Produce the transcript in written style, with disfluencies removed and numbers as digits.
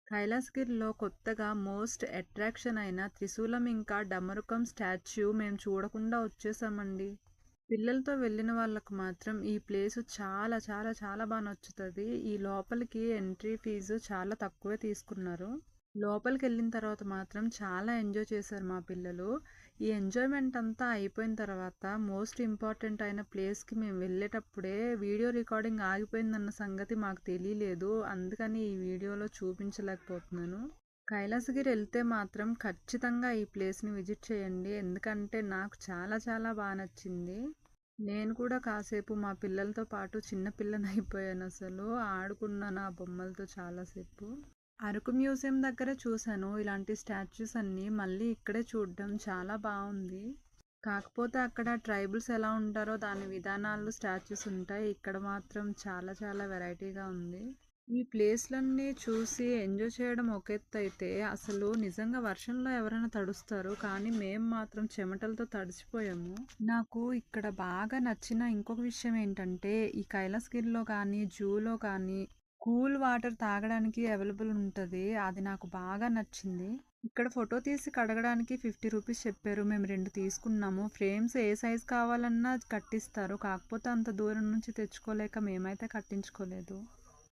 కైలాసగిరిలో కొత్తగా most attraction అయిన త్రిశూలం ఇంకా డమరుకం స్టాచ్యూ మేము చూడకుండా వచ్చేసామండి. పిల్లలతో వెళ్ళిన వాళ్ళకు మాత్రం ఈ ప్లేసు చాలా చాలా చాలా బాగా నచ్చుతుంది. ఈ లోపలికి ఎంట్రీ ఫీజు చాలా తక్కువే తీసుకున్నారు. లోపలికి వెళ్ళిన తర్వాత మాత్రం చాలా ఎంజాయ్ చేశారు మా పిల్లలు. ఈ ఎంజాయ్మెంట్ అంతా అయిపోయిన తర్వాత మోస్ట్ ఇంపార్టెంట్ అయిన ప్లేస్కి మేము వెళ్ళేటప్పుడే వీడియో రికార్డింగ్ ఆగిపోయిందన్న సంగతి మాకు తెలియలేదు. అందుకని ఈ వీడియోలో చూపించలేకపోతున్నాను. కైలాసగిరి వెళ్తే మాత్రం ఖచ్చితంగా ఈ ప్లేస్ని విజిట్ చేయండి. ఎందుకంటే నాకు చాలా చాలా బాగా నచ్చింది. నేను కూడా కాసేపు మా పిల్లలతో పాటు చిన్న పిల్లనైపోయాను. అసలు ఆడుకున్నాను ఆ బొమ్మలతో చాలాసేపు. అరకు మ్యూజియం దగ్గర చూశాను ఇలాంటి స్టాచ్యూస్ అన్నీ. మళ్ళీ ఇక్కడే చూడడం చాలా బాగుంది. కాకపోతే అక్కడ ట్రైబల్స్ ఎలా ఉంటారో దాని విధానాలు స్టాచ్యూస్ ఉంటాయి. ఇక్కడ మాత్రం చాలా చాలా వెరైటీగా ఉంది. ఈ ప్లేస్లన్నీ చూసి ఎంజాయ్ చేయడం ఒక ఎత్తు అయితే, అసలు నిజంగా వర్షంలో ఎవరైనా తడుస్తారు, కానీ మేము మాత్రం చెమటలతో తడిసిపోయాము. నాకు ఇక్కడ బాగా నచ్చిన ఇంకొక విషయం ఏంటంటే, ఈ కైలాసగిరిలో కానీ జూలో కానీ కూల్ వాటర్ తాగడానికి అవైలబుల్ ఉంటుంది. అది నాకు బాగా నచ్చింది. ఇక్కడ ఫోటో తీసి కడగడానికి 50 రూపీస్ చెప్పారు. మేము 2 తీసుకున్నాము. ఫ్రేమ్స్ ఏ సైజ్ కావాలన్నా కట్టిస్తారు. కాకపోతే అంత దూరం నుంచి తెచ్చుకోలేక మేమైతే కట్టించుకోలేదు.